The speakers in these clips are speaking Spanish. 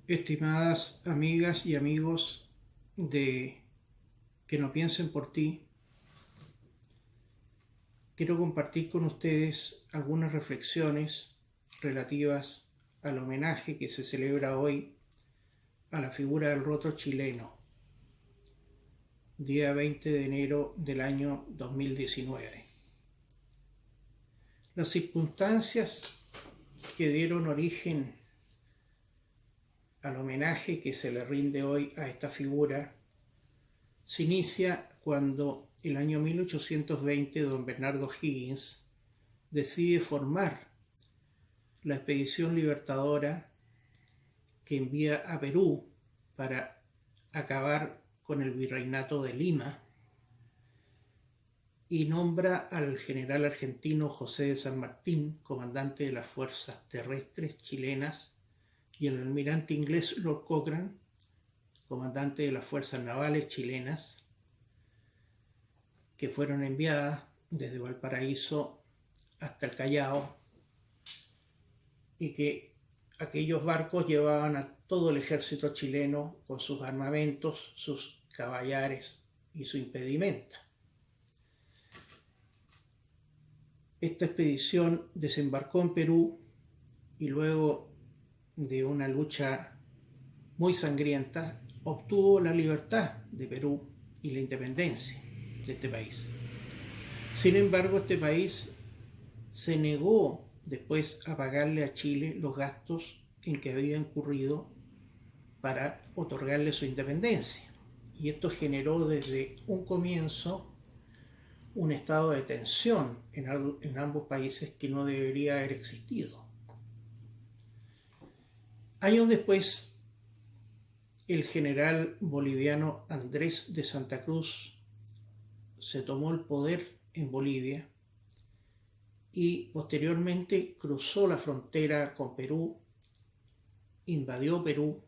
Estimadas amigas y amigos de Que no piensen por ti, quiero compartir con ustedes algunas reflexiones relativas al homenaje que se celebra hoy a la figura del roto chileno, día 20 de enero del año 2019. Las circunstancias que dieron origen al homenaje que se le rinde hoy a esta figura se inicia cuando el año 1820 don Bernardo Higgins decide formar la expedición libertadora que envía a Perú para acabar con el virreinato de Lima y nombra al general argentino José de San Martín comandante de las fuerzas terrestres chilenas y el almirante inglés Lord Cochrane comandante de las fuerzas navales chilenas, que fueron enviadas desde Valparaíso hasta el Callao, y que aquellos barcos llevaban a todo el ejército chileno con sus armamentos, sus caballares y su impedimenta. Esta expedición desembarcó en Perú y luego de una lucha muy sangrienta obtuvo la libertad de Perú y la independencia de este país. Sin embargo, este país se negó después a pagarle a Chile los gastos en que había incurrido para otorgarle su independencia. Y esto generó desde un comienzo un estado de tensión en ambos países que no debería haber existido. Años después, el general boliviano Andrés de Santa Cruz se tomó el poder en Bolivia y posteriormente cruzó la frontera con Perú, invadió Perú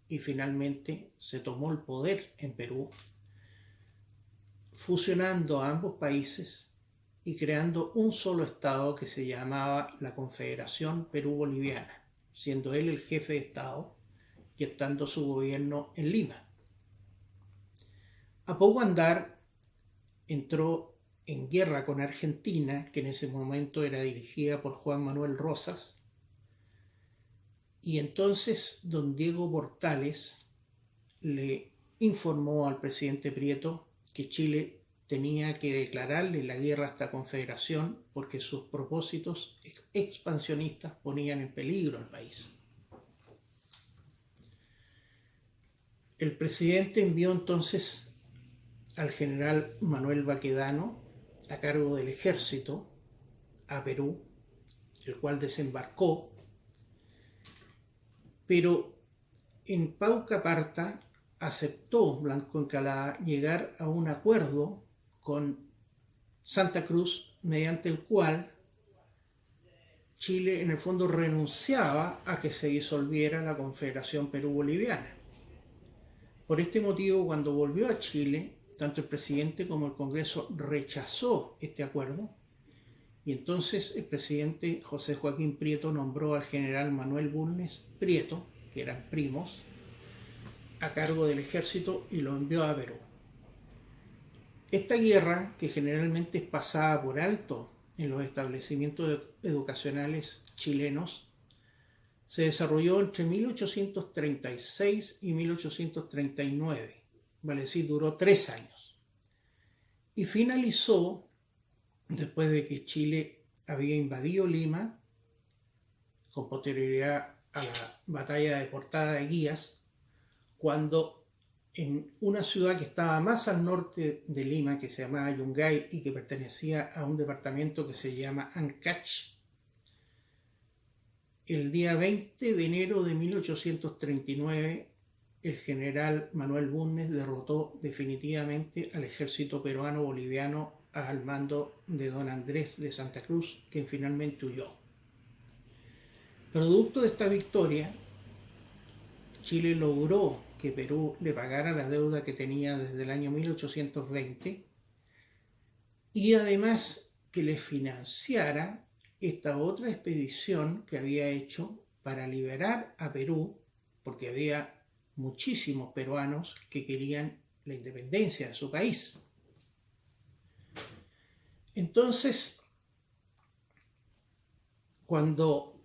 y finalmente se tomó el poder en Perú, fusionando a ambos países y creando un solo estado que se llamaba la Confederación Perú-Boliviana, siendo él el jefe de estado y estando su gobierno en Lima. A poco andar entró en guerra con Argentina, que en ese momento era dirigida por Juan Manuel Rosas, y entonces don Diego Portales le informó al presidente Prieto que Chile tenía que declararle la guerra a esta confederación porque sus propósitos expansionistas ponían en peligro al país. El presidente envió entonces al general Manuel Baquedano a cargo del ejército a Perú, el cual desembarcó, pero en Paucaparta aceptó Blanco Encalada llegar a un acuerdo con Santa Cruz, mediante el cual Chile en el fondo renunciaba a que se disolviera la Confederación Perú-Boliviana. Por este motivo, cuando volvió a Chile, tanto el presidente como el Congreso rechazó este acuerdo y entonces el presidente José Joaquín Prieto nombró al general Manuel Bulnes Prieto, que eran primos, a cargo del ejército y lo envió a Perú. Esta guerra, que generalmente es pasada por alto en los establecimientos educacionales chilenos, se desarrolló entre 1836 y 1839, vale decir, duró 3 años, y finalizó después de que Chile había invadido Lima, con posterioridad a la batalla de Portada de Guías, cuando en una ciudad que estaba más al norte de Lima, que se llamaba Yungay y que pertenecía a un departamento que se llama Ancash, el día 20 de enero de 1839, el general Manuel Bulnes derrotó definitivamente al ejército peruano-boliviano al mando de don Andrés de Santa Cruz, quien finalmente huyó. Producto de esta victoria, Chile logró que Perú le pagara la deuda que tenía desde el año 1820 y además que le financiara esta otra expedición que había hecho para liberar a Perú porque había muchísimos peruanos que querían la independencia de su país. Entonces, cuando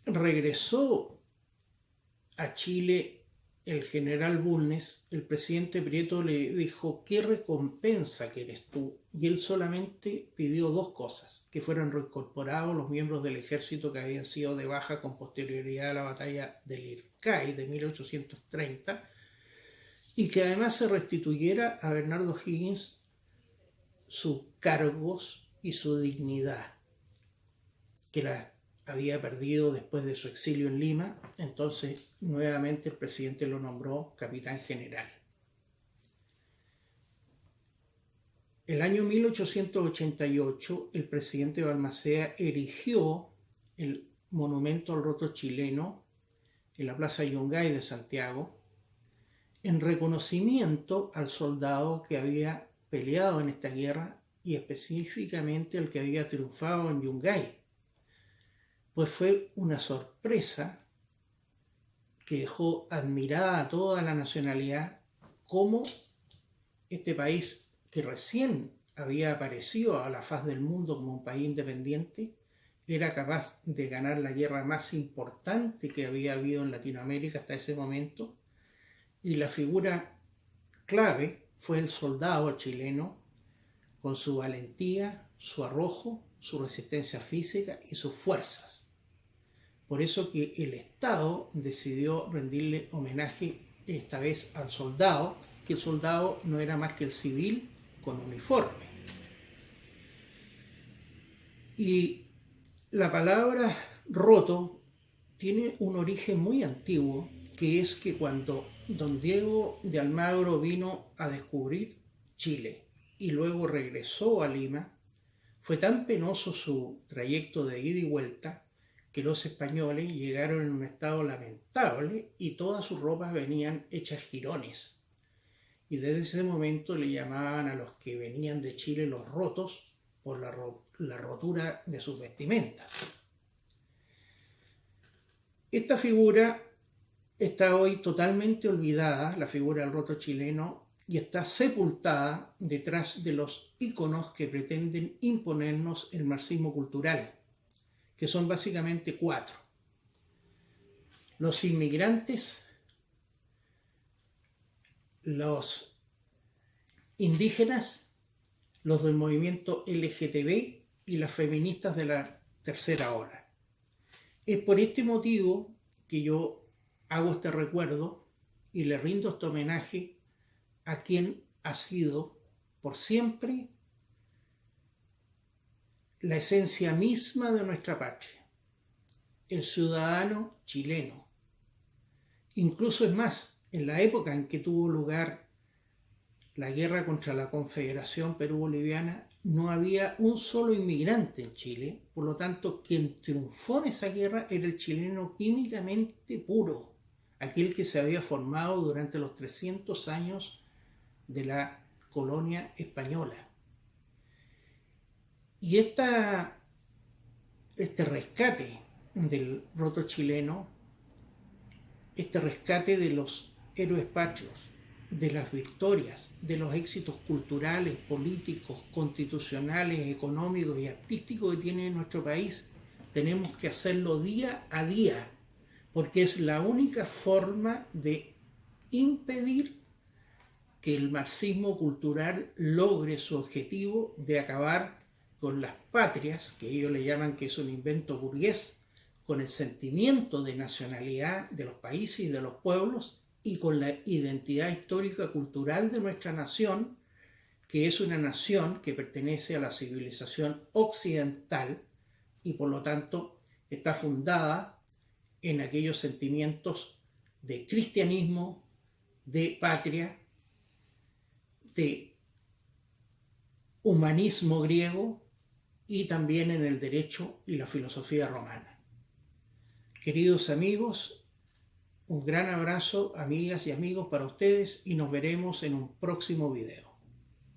regresó a Chile el general Bulnes, el presidente Prieto le dijo: ¿qué recompensa quieres tú? Y él solamente pidió dos cosas: que fueran reincorporados los miembros del ejército que habían sido de baja con posterioridad a la batalla del Ircay de 1830, y que además se restituyera a Bernardo Higgins sus cargos y su dignidad, que la había perdido después de su exilio en Lima. Entonces nuevamente el presidente lo nombró capitán general. El año 1888 el presidente Balmaceda erigió el monumento al roto chileno en la Plaza Yungay de Santiago, en reconocimiento al soldado que había peleado en esta guerra, y específicamente el que había triunfado en Yungay. Pues fue una sorpresa que dejó admirada a toda la nacionalidad cómo este país, que recién había aparecido a la faz del mundo como un país independiente, era capaz de ganar la guerra más importante que había habido en Latinoamérica hasta ese momento, y la figura clave fue el soldado chileno, con su valentía, su arrojo, su resistencia física y sus fuerzas. Por eso que el Estado decidió rendirle homenaje esta vez al soldado, que el soldado no era más que el civil con uniforme. Y la palabra roto tiene un origen muy antiguo, que es que cuando don Diego de Almagro vino a descubrir Chile y luego regresó a Lima, fue tan penoso su trayecto de ida y vuelta que los españoles llegaron en un estado lamentable y todas sus ropas venían hechas jirones. Y desde ese momento le llamaban a los que venían de Chile los rotos por la rotura de sus vestimentas. Esta figura está hoy totalmente olvidada, la figura del roto chileno, y está sepultada detrás de los íconos que pretenden imponernos el marxismo cultural, que son básicamente 4. Los inmigrantes, los indígenas, los del movimiento LGTB y las feministas de la tercera ola. Es por este motivo que yo hago este recuerdo y le rindo este homenaje a quien ha sido por siempre la esencia misma de nuestra patria, el ciudadano chileno. Incluso es más, en la época en que tuvo lugar la guerra contra la Confederación Perú-Boliviana, no había un solo inmigrante en Chile, por lo tanto, quien triunfó en esa guerra era el chileno químicamente puro, aquel que se había formado durante los 300 años de la colonia española. Y este rescate del roto chileno, este rescate de los héroes patrios, de las victorias, de los éxitos culturales, políticos, constitucionales, económicos y artísticos que tiene nuestro país, tenemos que hacerlo día a día, porque es la única forma de impedir que el marxismo cultural logre su objetivo de acabar con las patrias, que ellos le llaman que es un invento burgués, con el sentimiento de nacionalidad de los países y de los pueblos, y con la identidad histórica cultural de nuestra nación, que es una nación que pertenece a la civilización occidental y por lo tanto está fundada en aquellos sentimientos de cristianismo, de patria, de humanismo griego y también en el derecho y la filosofía romana. Queridos amigos, un gran abrazo, amigas y amigos, para ustedes, y nos veremos en un próximo video.